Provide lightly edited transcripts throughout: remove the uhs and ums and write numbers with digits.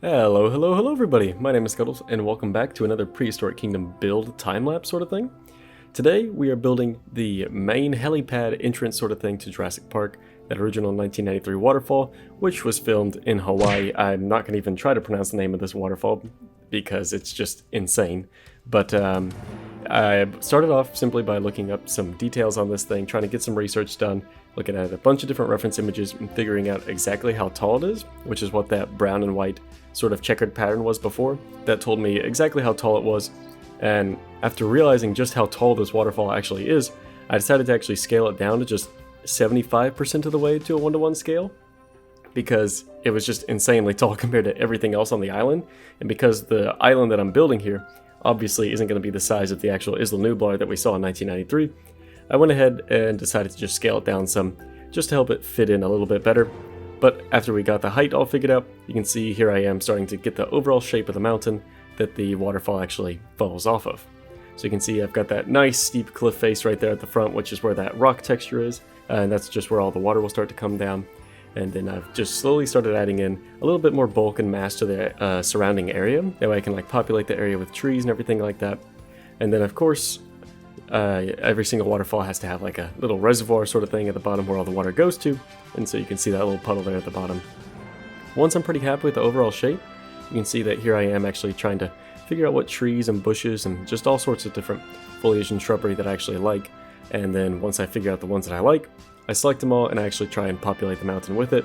Hello everybody! My name is Scuttles, and welcome back to another Prehistoric Kingdom build time-lapse sort of thing. Today we are building the main helipad entrance sort of thing to Jurassic Park, that original 1993 waterfall, which was filmed in Hawaii. I'm not going to even try to pronounce the name of this waterfall, because it's just insane. But I started off simply by looking up some details on this thing, trying to get some research done, looking at a bunch of different reference images and figuring out exactly how tall it is, which is what that brown and white sort of checkered pattern was before. That told me exactly how tall it was, and after realizing just how tall this waterfall actually is, I decided to actually scale it down to just 75% of the way to a 1-to-1 scale, because it was just insanely tall compared to everything else on the island, and because the island that I'm building here obviously isn't going to be the size of the actual Isla Nublar that we saw in 1993, I went ahead and decided to just scale it down some, just to help it fit in a little bit better. But after we got the height all figured out, you can see here I am starting to get the overall shape of the mountain that the waterfall actually falls off of. So you can see I've got that nice steep cliff face right there at the front, which is where that rock texture is, and that's just where all the water will start to come down. And then I've just slowly started adding in a little bit more bulk and mass to the surrounding area. That way I can populate the area with trees and everything like that. And then of course, every single waterfall has to have like a little reservoir sort of thing at the bottom where all the water goes to. And so you can see that little puddle there at the bottom. Once I'm pretty happy with the overall shape, you can see that here I am actually trying to figure out what trees and bushes and just all sorts of different foliage and shrubbery that I actually like. And then once I figure out the ones that I like, I select them all and I actually try and populate the mountain with it.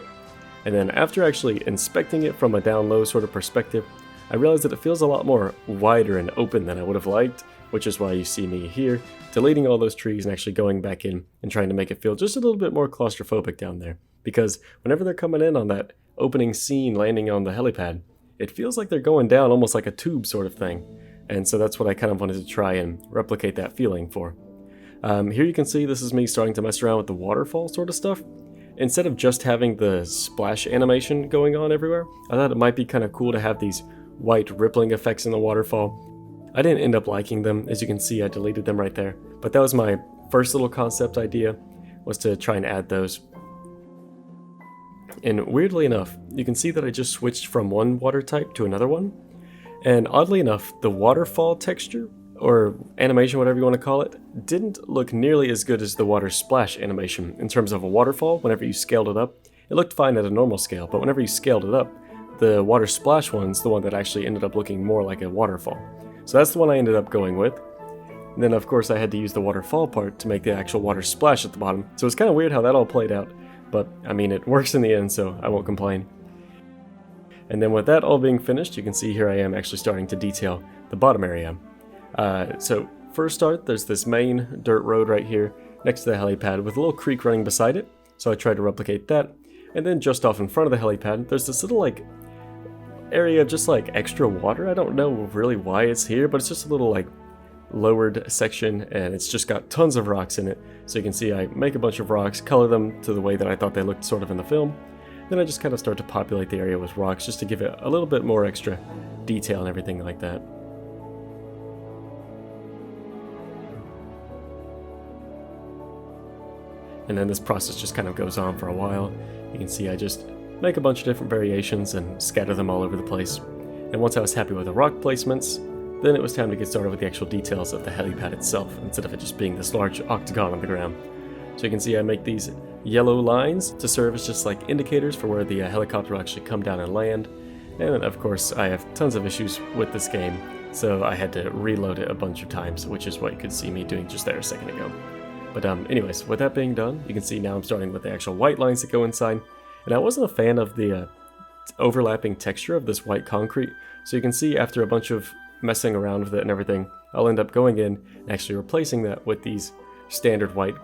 And then after actually inspecting it from a down low sort of perspective, I realized that it feels a lot more wider and open than I would have liked, which is why you see me here deleting all those trees and actually going back in and trying to make it feel just a little bit more claustrophobic down there. Because whenever they're coming in on that opening scene landing on the helipad, it feels like they're going down almost like a tube sort of thing. And so that's what I kind of wanted to try and replicate that feeling for. Here you can see this is me starting to mess around with the waterfall sort of stuff. Instead of just having the splash animation going on everywhere, I thought it might be kind of cool to have these white rippling effects in the waterfall. I didn't end up liking them. As you can see, I deleted them right there. But that was my first little concept idea, was to try and add those. And weirdly enough, you can see that I just switched from one water type to another one. And oddly enough, the waterfall texture, or animation, whatever you want to call it, didn't look nearly as good as the water splash animation in terms of a waterfall. Whenever you scaled it up, it looked fine at a normal scale, but whenever you scaled it up, the water splash one's the one that actually ended up looking more like a waterfall. So that's the one I ended up going with. And then of course I had to use the waterfall part to make the actual water splash at the bottom. So it's kind of weird how that all played out, but I mean it works in the end, so I won't complain. And then with that all being finished, you can see here I am actually starting to detail the bottom area. So first start, there's this main dirt road right here next to the helipad with a little creek running beside it. So I tried to replicate that. And then just off in front of the helipad, there's this little area of just extra water. I don't know really why it's here, but it's just a little lowered section, and it's just got tons of rocks in it. So you can see I make a bunch of rocks, color them to the way that I thought they looked sort of in the film. Then I just kind of start to populate the area with rocks just to give it a little bit more extra detail and everything like that. And then this process just kind of goes on for a while. You can see I just make a bunch of different variations and scatter them all over the place. And once I was happy with the rock placements, then it was time to get started with the actual details of the helipad itself, instead of it just being this large octagon on the ground. So you can see I make these yellow lines to serve as just indicators for where the helicopter will actually come down and land. And of course I have tons of issues with this game, so I had to reload it a bunch of times, which is what you could see me doing just there a second ago. But anyways, with that being done, you can see now I'm starting with the actual white lines that go inside. And I wasn't a fan of the overlapping texture of this white concrete. So you can see after a bunch of messing around with it and everything, I'll end up going in and actually replacing that with these standard white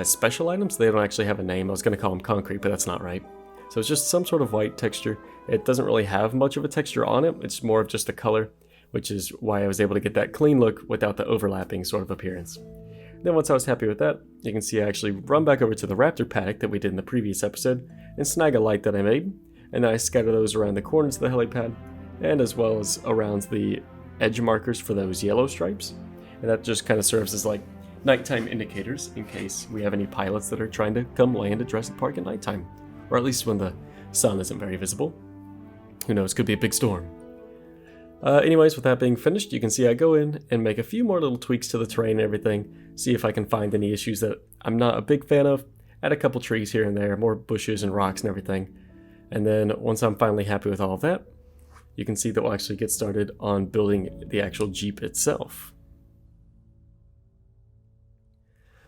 special items. They don't actually have a name. I was going to call them concrete, but that's not right. So it's just some sort of white texture. It doesn't really have much of a texture on it. It's more of just the color, which is why I was able to get that clean look without the overlapping sort of appearance. Then once I was happy with that, you can see I actually run back over to the raptor paddock that we did in the previous episode and snag a light that I made, and then I scatter those around the corners of the helipad, and as well as around the edge markers for those yellow stripes. And that just kind of serves as nighttime indicators in case we have any pilots that are trying to come land at Jurassic Park at nighttime, or at least when the sun isn't very visible. who knows, could be a big storm. Anyways, with that being finished, you can see I go in and make a few more little tweaks to the terrain and everything, see if I can find any issues that I'm not a big fan of, add a couple trees here and there, more bushes and rocks and everything. And then once I'm finally happy with all of that, you can see that we'll actually get started on building the actual Jeep itself.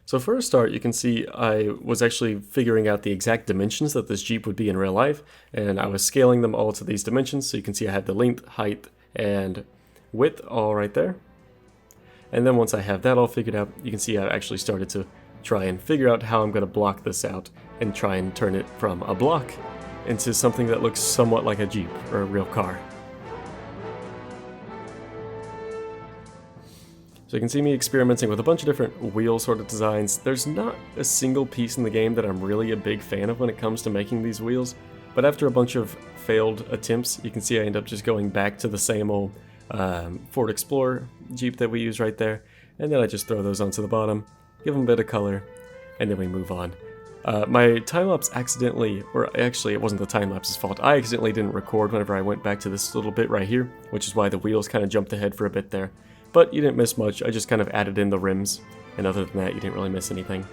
So for a start, you can see I was actually figuring out the exact dimensions that this Jeep would be in real life, and I was scaling them all to these dimensions, so you can see I had the length, height, and width all right there. And then once I have that all figured out, you can see I actually started to try and figure out how I'm going to block this out and try and turn it from a block into something that looks somewhat like a Jeep or a real car. So you can see me experimenting with a bunch of different wheel sort of designs. There's not a single piece in the game that I'm really a big fan of when it comes to making these wheels, but after a bunch of failed attempts, you can see I end up just going back to the same old Ford Explorer Jeep that we use right there, and then I just throw those onto the bottom, give them a bit of color, and then we move on. My time-lapse accidentally, or actually it wasn't the time-lapse's fault, I accidentally didn't record whenever I went back to this little bit right here, which is why the wheels kind of jumped ahead for a bit there. But you didn't miss much, I just kind of added in the rims, and other than that you didn't really miss anything.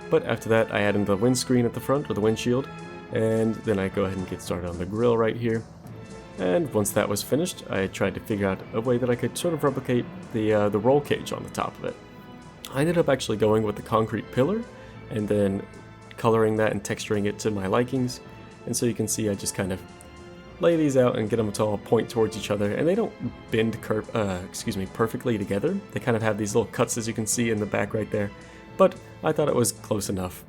But after that I add in the windscreen at the front, or the windshield, and then I go ahead and get started on the grill right here. And once that was finished, I tried to figure out a way that I could sort of replicate the roll cage on the top of it. I ended up actually going with the concrete pillar, and then coloring that and texturing it to my likings, and so you can see I just kind of lay these out and get them to all point towards each other, and they don't bend perfectly together. They kind of have these little cuts, as you can see in the back right there, but I thought it was close enough.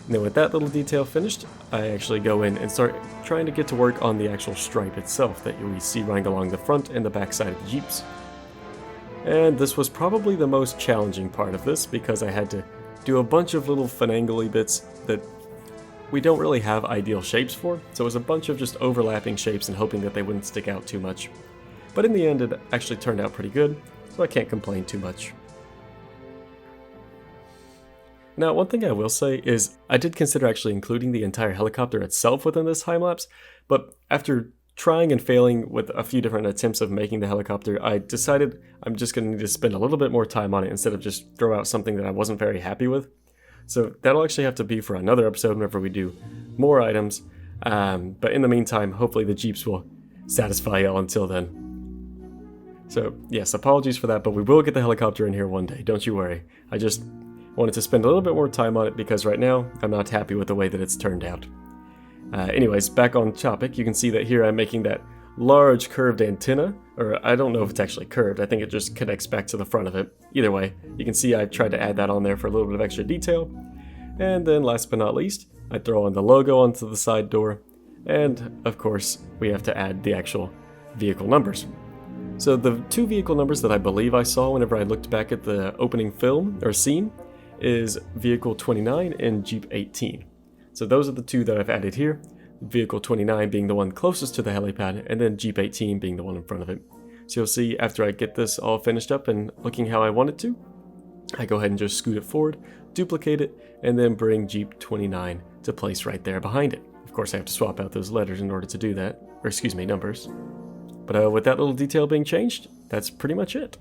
And then with that little detail finished, I actually go in and start trying to get to work on the actual stripe itself that we see running along the front and the back side of the Jeeps. And this was probably the most challenging part of this, because I had to do a bunch of little finagly bits that we don't really have ideal shapes for, so it was a bunch of just overlapping shapes and hoping that they wouldn't stick out too much. But in the end it actually turned out pretty good, so I can't complain too much. Now, one thing I will say is I did consider actually including the entire helicopter itself within this time-lapse, but after trying and failing with a few different attempts of making the helicopter, I decided I'm just going to need to spend a little bit more time on it instead of just throw out something that I wasn't very happy with. So that'll actually have to be for another episode whenever we do more items, but in the meantime, hopefully the Jeeps will satisfy y'all until then. So yes, apologies for that, but we will get the helicopter in here one day, don't you worry. I just wanted to spend a little bit more time on it because right now I'm not happy with the way that it's turned out. Anyways, back on topic, you can see that here I'm making that large curved antenna, or I don't know if it's actually curved, I think it just connects back to the front of it. Either way, you can see I tried to add that on there for a little bit of extra detail. And then last but not least, I throw on the logo onto the side door, and of course we have to add the actual vehicle numbers. So the two vehicle numbers that I believe I saw whenever I looked back at the opening film, or scene, is Vehicle 29 and Jeep 18. So those are the two that I've added here. Vehicle 29 being the one closest to the helipad, and then Jeep 18 being the one in front of it. So you'll see after I get this all finished up and looking how I want it to, I go ahead and just scoot it forward, duplicate it, and then bring Jeep 29 to place right there behind it. Of course I have to swap out those letters in order to do that, or excuse me, numbers. But with that little detail being changed, that's pretty much it.